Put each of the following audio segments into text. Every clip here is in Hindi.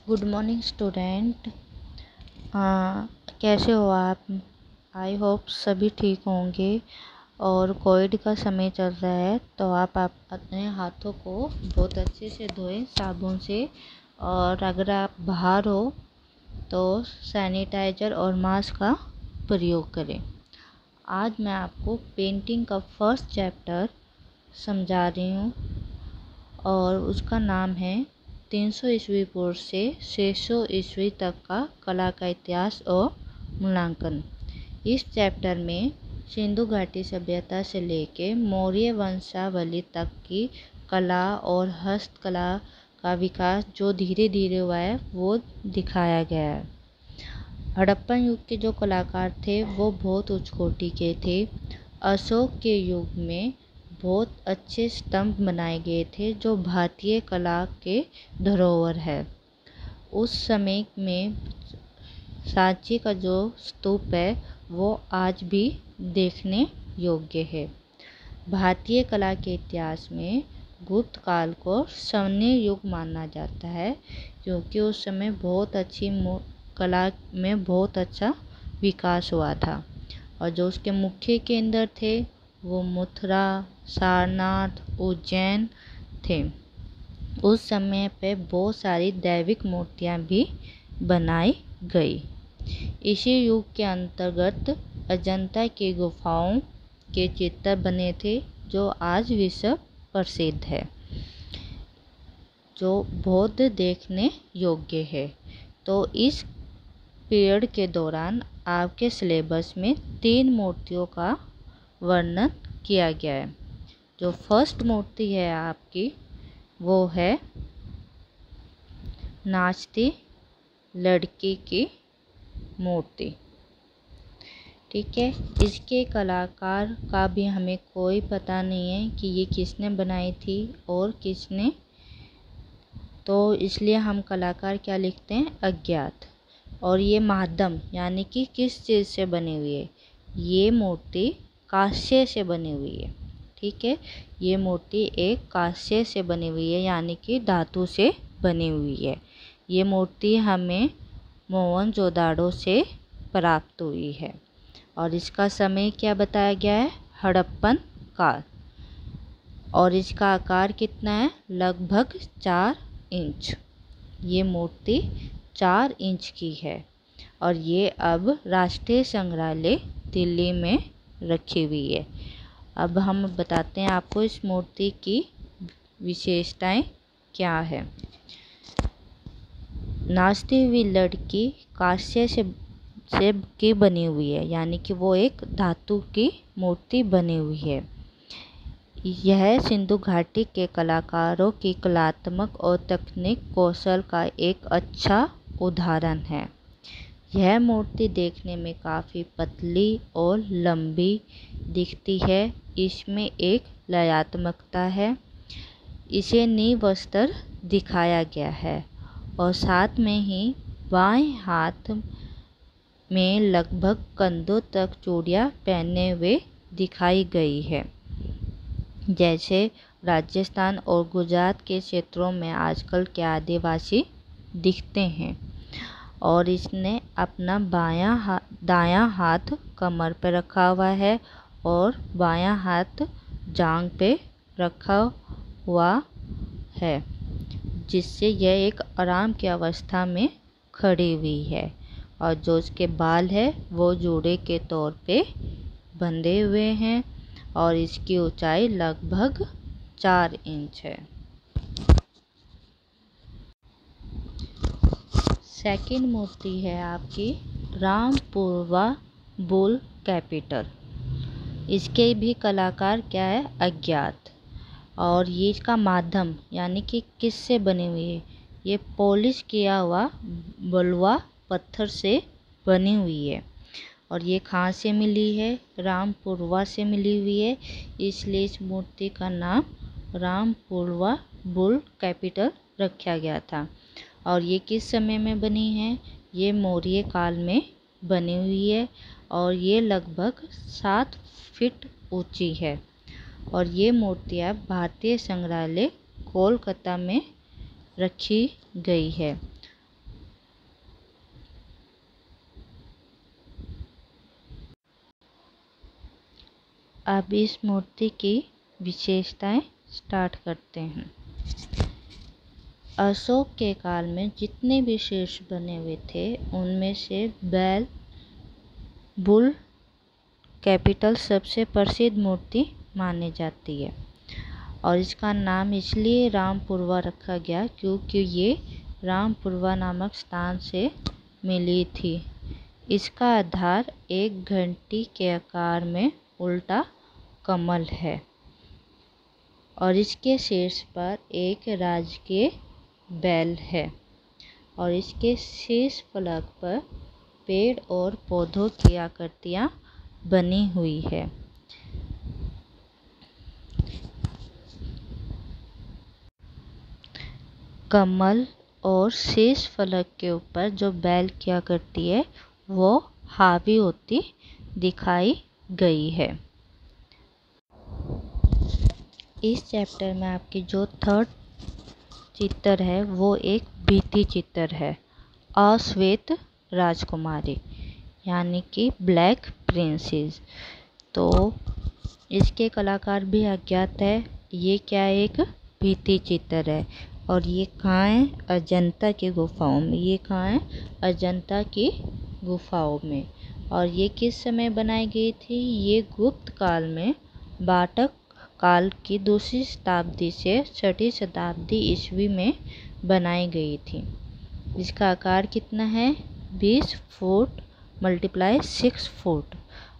Good morning student. कैसे हो आप? आई होप सभी ठीक होंगे। और कोविड का समय चल रहा है तो आप अपने हाथों को बहुत अच्छे से धोएं साबुन से। और अगर आप बाहर हो तो सैनिटाइज़र और मास्क का प्रयोग करें। आज मैं आपको पेंटिंग का फर्स्ट चैप्टर समझा रही हूँ और उसका नाम है 300 ईस्वी पूर्व से 600 ईस्वी तक का कला का इतिहास और मूल्यांकन। इस चैप्टर में सिंधु घाटी सभ्यता से लेकर मौर्य वंशावली तक की कला और हस्तकला का विकास जो धीरे धीरे हुआ है वो दिखाया गया है। हड़प्पन युग के जो कलाकार थे वो बहुत उच्च कोटि के थे। अशोक के युग में बहुत अच्छे स्तंभ बनाए गए थे जो भारतीय कला के धरोहर है। उस समय में सांची का जो स्तूप है वो आज भी देखने योग्य है। भारतीय कला के इतिहास में गुप्त काल को स्वर्ण युग माना जाता है क्योंकि उस समय बहुत अच्छी कला में बहुत अच्छा विकास हुआ था। और जो उसके मुख्य केंद्र थे वो मथुरा, सारनाथ, उज्जैन थे। उस समय पे बहुत सारी दैविक मूर्तियाँ भी बनाई गई। इसी युग के अंतर्गत अजंता की गुफाओं के चित्र बने थे जो आज विश्व प्रसिद्ध है, जो बौद्ध देखने योग्य है। तो इस पीरियड के दौरान आपके सिलेबस में 3 मूर्तियों का वर्णन किया गया है। जो फर्स्ट मूर्ति है आपकी वो है नाचती लड़की की मूर्ति। ठीक है, इसके कलाकार का भी हमें कोई पता नहीं है कि ये किसने बनाई थी और किसने, तो इसलिए हम कलाकार क्या लिखते हैं? अज्ञात। और ये माध्यम यानी कि किस चीज़ से बनी हुई है? ये मूर्ति कांस्य से बनी हुई है। ठीक है, ये मूर्ति एक कांस्य से बनी हुई है यानी कि धातु से बनी हुई है। ये मूर्ति हमें मोहनजोदाड़ो से प्राप्त हुई है। और इसका समय क्या बताया गया है? हड़प्पन काल। और इसका आकार कितना है? लगभग 4 इंच। ये मूर्ति 4 इंच की है और ये अब राष्ट्रीय संग्रहालय दिल्ली में रखी हुई है। अब हम बताते हैं आपको इस मूर्ति की विशेषताएं क्या है। नाचती हुई लड़की कांस्य से की बनी हुई है यानी कि वो एक धातु की मूर्ति बनी हुई है। यह सिंधु घाटी के कलाकारों की कलात्मक और तकनीक कौशल का एक अच्छा उदाहरण है। यह मूर्ति देखने में काफ़ी पतली और लंबी दिखती है। इसमें एक लयात्मकता है। इसे नींव स्तर दिखाया गया है और साथ में ही बाएं हाथ में लगभग कंधों तक चूड़ियाँ पहने हुए दिखाई गई है। जैसे राजस्थान और गुजरात के क्षेत्रों में आजकल के आदिवासी दिखते हैं। और इसने अपना दायां हाथ कमर पर रखा हुआ है और बायां हाथ जांघ पे रखा हुआ है, जिससे यह एक आराम की अवस्था में खड़ी हुई है। और जो इसके बाल है वो जूड़े के तौर पे बंधे हुए हैं और इसकी ऊंचाई लगभग 4 इंच है। सेकंड मूर्ति है आपकी रामपुरवा बुल कैपिटल। इसके भी कलाकार क्या है? अज्ञात। और ये इसका माध्यम यानी कि किससे बनी हुई है? ये पॉलिश किया हुआ बलुआ पत्थर से बनी हुई है। और ये कहाँ से मिली है? रामपुरवा से मिली हुई है, इसलिए इस मूर्ति का नाम रामपुरवा बुल कैपिटल रखा गया था। और ये किस समय में बनी है? ये मौर्य काल में बनी हुई है और ये लगभग 7 फीट ऊंची है। और ये मूर्तियाँ भारतीय संग्रहालय कोलकाता में रखी गई है। अब इस मूर्ति की विशेषताएं स्टार्ट करते हैं। अशोक के काल में जितने भी शीर्ष बने हुए थे उनमें से बैल बुल कैपिटल सबसे प्रसिद्ध मूर्ति मानी जाती है और इसका नाम इसलिए रामपुरवा रखा गया क्योंकि ये रामपुरवा नामक स्थान से मिली थी। इसका आधार एक घंटी के आकार में उल्टा कमल है और इसके शीर्ष पर एक राजकीय बैल है और इसके शीर्ष फलक पर पेड़ और पौधों की आकृतियाँ बनी हुई है। कमल और शीर्ष फलक के ऊपर जो बैल की आकृति है वो हावी होती दिखाई गई है। इस चैप्टर में आपकी जो थर्ड चित्र है वो एक भित्ति चित्र है, अश्वेत राजकुमारी यानी कि ब्लैक प्रिंसेस। तो इसके कलाकार भी अज्ञात है। ये क्या एक भित्ति चित्र है और ये कहाँ है? अजंता की गुफाओं में। ये कहाँ है? अजंता की गुफाओं में। और ये किस समय बनाई गई थी? ये गुप्त काल में बाटक काल की दूसरी शताब्दी से छठी शताब्दी ईस्वी में बनाई गई थी। इसका आकार कितना है? 20 फुट × 6 फुट।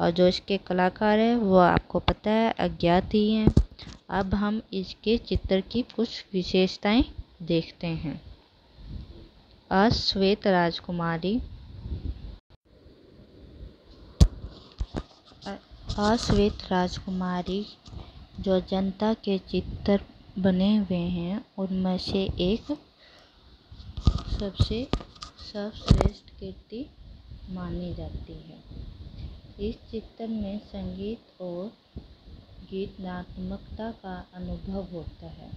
और जो इसके कलाकार है वो आपको पता है अज्ञात ही हैं। अब हम इसके चित्र की कुछ विशेषताएं देखते हैं। अश्वेत राजकुमारी। अश्वेत राजकुमारी जो जनता के चित्र बने हुए हैं उनमें से एक सबसे सर्वश्रेष्ठ कृति मानी जाती है। इस चित्र में संगीत और गीतात्मकता का अनुभव होता है।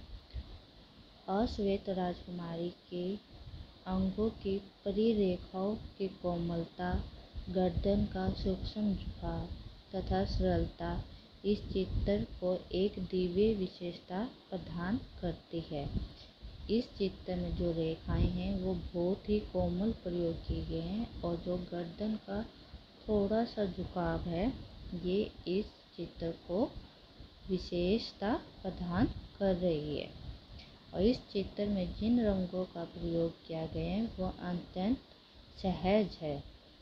अश्वेत राजकुमारी के अंगों की परिरेखाओं की कोमलता, गर्दन का सूक्ष्म झुकाव तथा सरलता इस चित्र को एक दिव्य विशेषता प्रदान करती है। इस चित्र में जो रेखाएं हैं वो बहुत ही कोमल प्रयोग किए गए हैं और जो गर्दन का थोड़ा सा झुकाव है ये इस चित्र को विशेषता प्रदान कर रही है। और इस चित्र में जिन रंगों का प्रयोग किया गया है वो अत्यंत सहज है।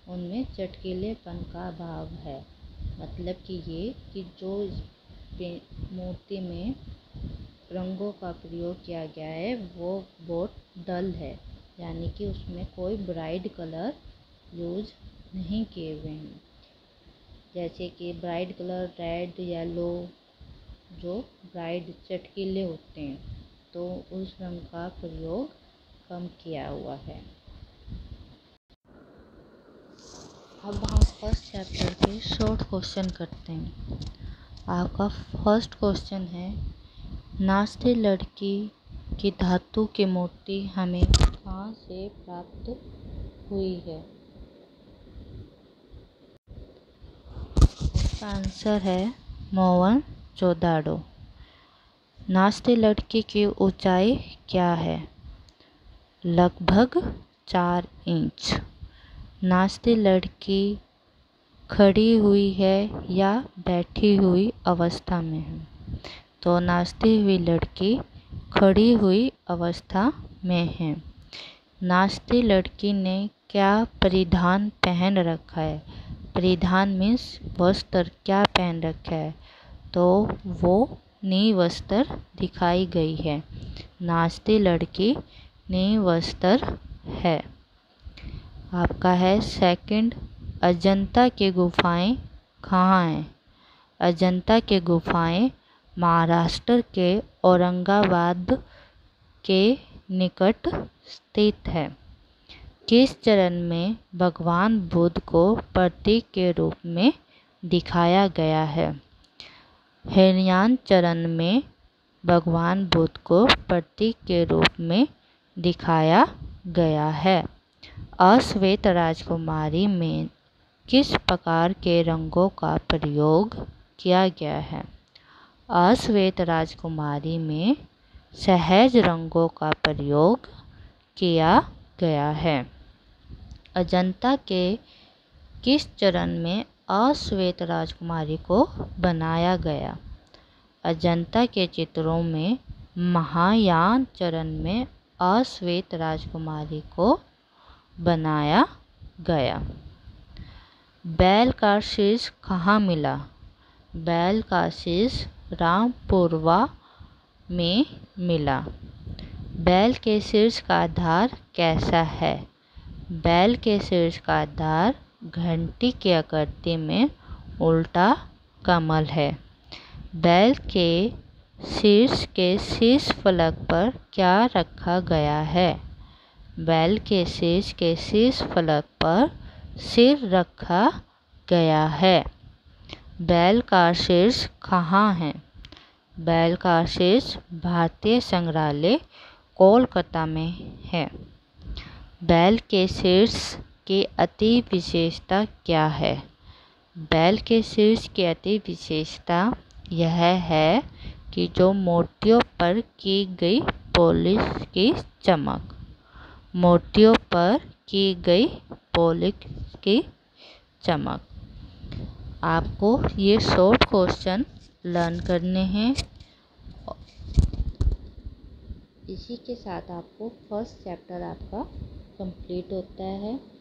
उनमें चटकीलेपन का भाव है। मतलब कि ये कि जो इस मूर्ति में रंगों का प्रयोग किया गया है वो बहुत डल है, यानी कि उसमें कोई ब्राइट कलर यूज नहीं किए हुए हैं। जैसे कि ब्राइट कलर रेड, येलो जो ब्राइट चटकीले होते हैं तो उस रंग का प्रयोग कम किया हुआ है। अब हम फर्स्ट चैप्टर के शॉर्ट क्वेश्चन करते हैं। आपका फर्स्ट क्वेश्चन है, नाचती लड़की की धातु की मूर्ति हमें कहाँ से प्राप्त हुई है? इसका आंसर है मोहनजोदड़ो। नाचती लड़की की ऊंचाई क्या है? लगभग 4 इंच। नाचती लड़की खड़ी हुई है या बैठी हुई अवस्था में है? तो नाचती हुई लड़की खड़ी हुई अवस्था में है। नाचती लड़की ने क्या परिधान पहन रखा है? परिधान मीन्स वस्त्र क्या पहन रखा है? तो वो निवस्त्र दिखाई गई है। नाचती लड़की निवस्त्र है। आपका है सेकंड, अजंता की गुफाएं कहाँ हैं? अजंता की गुफाएं महाराष्ट्र के औरंगाबाद के निकट स्थित है। किस चरण में भगवान बुद्ध को प्रतीक के रूप में दिखाया गया है? हीनयान चरण में भगवान बुद्ध को प्रतीक के रूप में दिखाया गया है। अश्वेत राजकुमारी में किस प्रकार के रंगों का प्रयोग किया गया है। अश्वेत राजकुमारी में सहज रंगों का प्रयोग किया गया है। अजंता के किस चरण में अश्वेत राजकुमारी को बनाया गया? अजंता के चित्रों में महायान चरण में अश्वेत राजकुमारी को बनाया गया। बैल का शीश कहाँ मिला? बैल का शीश रामपुरवा में मिला। बैल के शीर्ष का आधार कैसा है? बैल के शीर्ष का आधार घंटी की आकृति में उल्टा कमल है। बैल के शीर्ष फलक पर क्या रखा गया है? बैल के शीर्ष फलक पर सिर रखा गया है। बैल का शीर्ष कहाँ है? बैल का शीर्ष भारतीय संग्रहालय कोलकाता में है। बैल के शीर्ष की अति विशेषता क्या है? बैल के शीर्ष की अति विशेषता यह है कि जो मोतियों पर की गई पॉलिश की चमक, मोतियों पर की गई पॉलिश की चमक। आपको ये शॉर्ट क्वेश्चन लर्न करने हैं। इसी के साथ आपको फर्स्ट चैप्टर आपका कंप्लीट होता है।